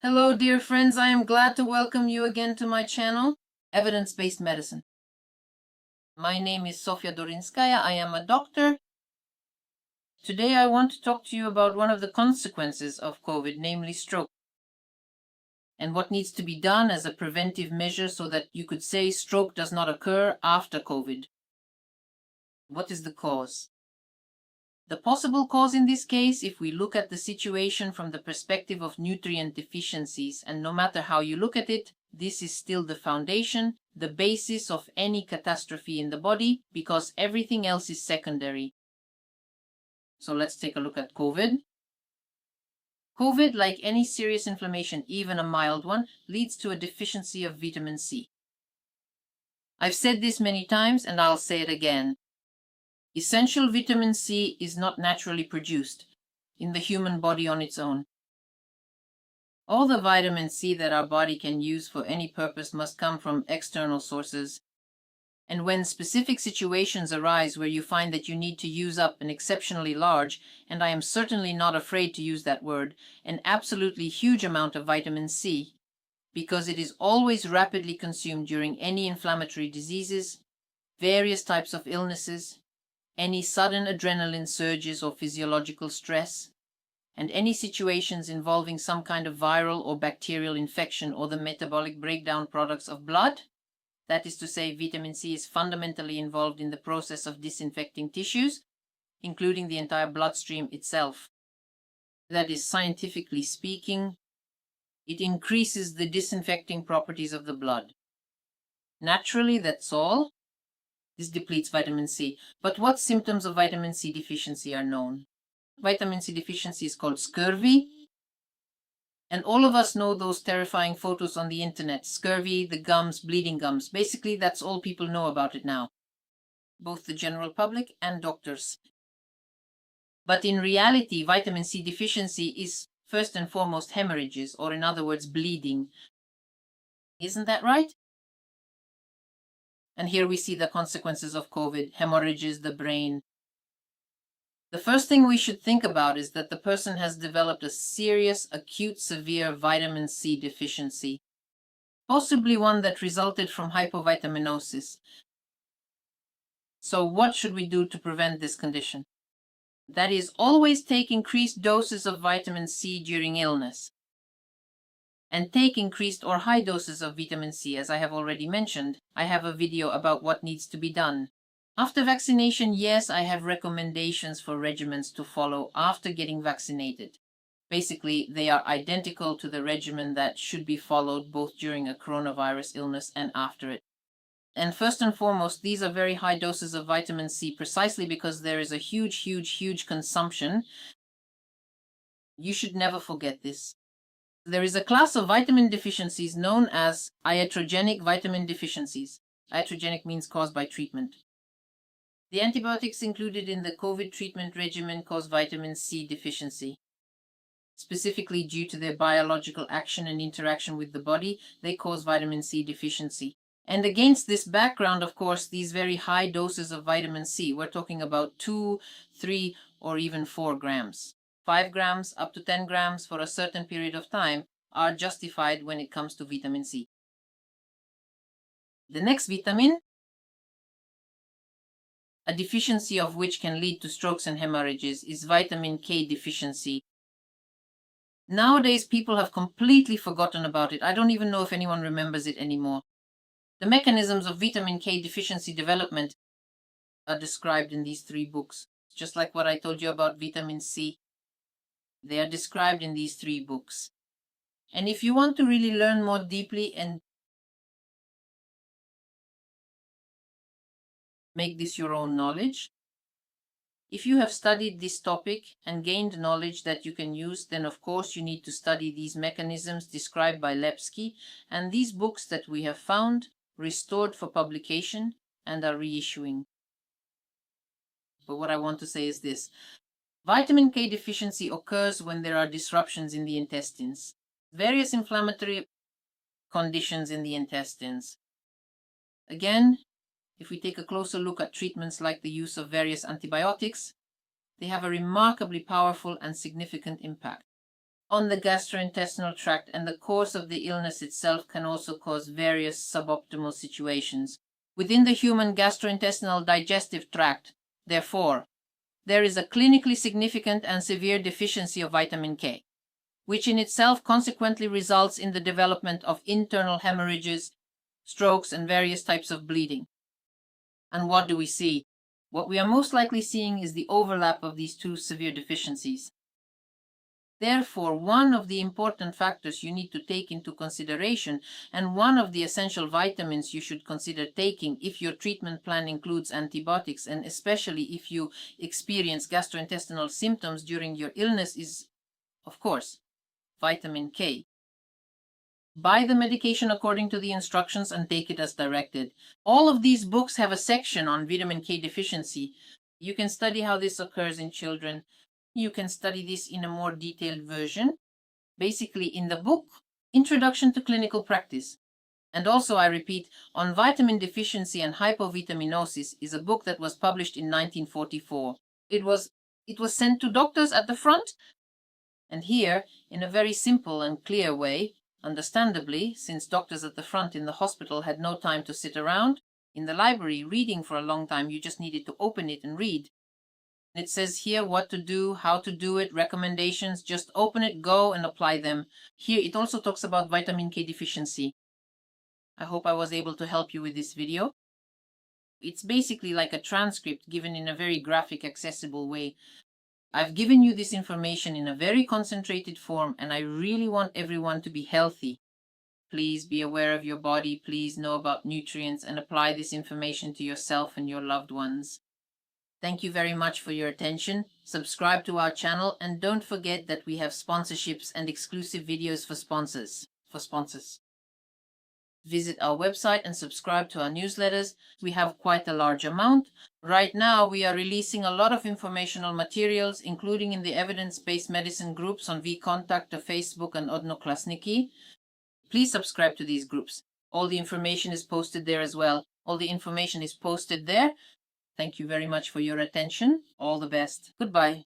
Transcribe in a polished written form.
Hello, dear friends. I am glad to welcome you again to my channel, Evidence-Based Medicine. My name is Sofya Dorinskaya. I am a doctor. Today I want to talk to you about one of the consequences of COVID, namely stroke, and what needs to be done as a preventive measure so that you could say stroke does not occur after COVID. What is the cause? The possible cause in this case, if we look at the situation from the perspective of nutrient deficiencies, and no matter how you look at it, this is still the foundation, the basis of any catastrophe in the body, because everything else is secondary. So let's take a look at COVID. COVID, like any serious inflammation, even a mild one, leads to a deficiency of vitamin C. I've said this many times and I'll say it again. Essential vitamin C is not naturally produced in the human body on its own. All the vitamin C that our body can use for any purpose must come from external sources. And when specific situations arise where you find that you need to use up an exceptionally large, and I am certainly not afraid to use that word, an absolutely huge amount of vitamin C, because it is always rapidly consumed during any inflammatory diseases, various types of illnesses, any sudden adrenaline surges or physiological stress, and any situations involving some kind of viral or bacterial infection or the metabolic breakdown products of blood. That is to say, vitamin C is fundamentally involved in the process of disinfecting tissues, including the entire bloodstream itself. That is, scientifically speaking, it increases the disinfecting properties of the blood. Naturally, that's all. This depletes vitamin C. But what symptoms of vitamin C deficiency are known? Vitamin C deficiency is called scurvy. And all of us know those terrifying photos on the internet. Scurvy, the gums, bleeding gums. Basically, that's all people know about it now. Both the general public and doctors. But in reality, vitamin C deficiency is first and foremost hemorrhages, or in other words, bleeding. Isn't that right? And here we see the consequences of COVID, hemorrhages, the brain. The first thing we should think about is that the person has developed a serious, acute, severe vitamin C deficiency, possibly one that resulted from hypovitaminosis. So what should we do to prevent this condition? That is, always take increased doses of vitamin C during illness. And take increased or high doses of vitamin C, as I have already mentioned. I have a video about what needs to be done. After vaccination, yes, I have recommendations for regimens to follow after getting vaccinated. Basically, they are identical to the regimen that should be followed both during a coronavirus illness and after it. And first and foremost, these are very high doses of vitamin C precisely because there is a huge consumption. You should never forget this. There is a class of vitamin deficiencies known as iatrogenic vitamin deficiencies. Iatrogenic means caused by treatment. The antibiotics included in the COVID treatment regimen cause vitamin C deficiency. Specifically due to their biological action and interaction with the body, they cause vitamin C deficiency. And against this background, of course, these very high doses of vitamin C, we're talking about 2, 3, or even 4 grams. 5 grams up to 10 grams for a certain period of time are justified when it comes to vitamin C. The next vitamin, a deficiency of which can lead to strokes and hemorrhages, is vitamin K deficiency. Nowadays, people have completely forgotten about it. I don't even know if anyone remembers it anymore. The mechanisms of vitamin K deficiency development are described in these 3 books. Just like what I told you about vitamin C. They are described in these 3 books. And if you want to really learn more deeply and make this your own knowledge, if you have studied this topic and gained knowledge that you can use, then of course you need to study these mechanisms described by Lepsky and these books that we have found, restored for publication, and are reissuing. But what I want to say is this. Vitamin K deficiency occurs when there are disruptions in the intestines, various inflammatory conditions in the intestines. Again, if we take a closer look at treatments like the use of various antibiotics, they have a remarkably powerful and significant impact. on the gastrointestinal tract, and the course of the illness itself can also cause various suboptimal situations. Within the human gastrointestinal digestive tract, therefore, there is a clinically significant and severe deficiency of vitamin K, which in itself consequently results in the development of internal hemorrhages, strokes, and various types of bleeding. And what do we see? What we are most likely seeing is the overlap of these two severe deficiencies. Therefore, one of the important factors you need to take into consideration, and one of the essential vitamins you should consider taking if your treatment plan includes antibiotics, and especially if you experience gastrointestinal symptoms during your illness, is, of course, vitamin K. Buy the medication according to the instructions and take it as directed. All of these books have a section on vitamin K deficiency. You can study how this occurs in children. You can study this in a more detailed version, basically in the book, Introduction to Clinical Practice. And also, I repeat, on vitamin deficiency and hypovitaminosis is a book that was published in 1944. It was sent to doctors at the front, and here, in a very simple and clear way, understandably, since doctors at the front in the hospital had no time to sit around in the library reading for a long time, you just needed to open it and read. It says here what to do, how to do it, recommendations, just open it, go and apply them. Here it also talks about vitamin K deficiency. I hope I was able to help you with this video. It's basically like a transcript given in a very graphic, accessible way. I've given you this information in a very concentrated form, and I really want everyone to be healthy. Please be aware of your body, please know about nutrients, and apply this information to yourself and your loved ones. Thank you very much for your attention. Subscribe to our channel, and don't forget that we have sponsorships and exclusive videos for sponsors. Visit our website and subscribe to our newsletters. We have quite a large amount. Right now, we are releasing a lot of informational materials, including in the evidence-based medicine groups on vContact, Facebook, and Odnoklasniki. Please subscribe to these groups. All the information is posted there as well. Thank you very much for your attention. All the best. Goodbye.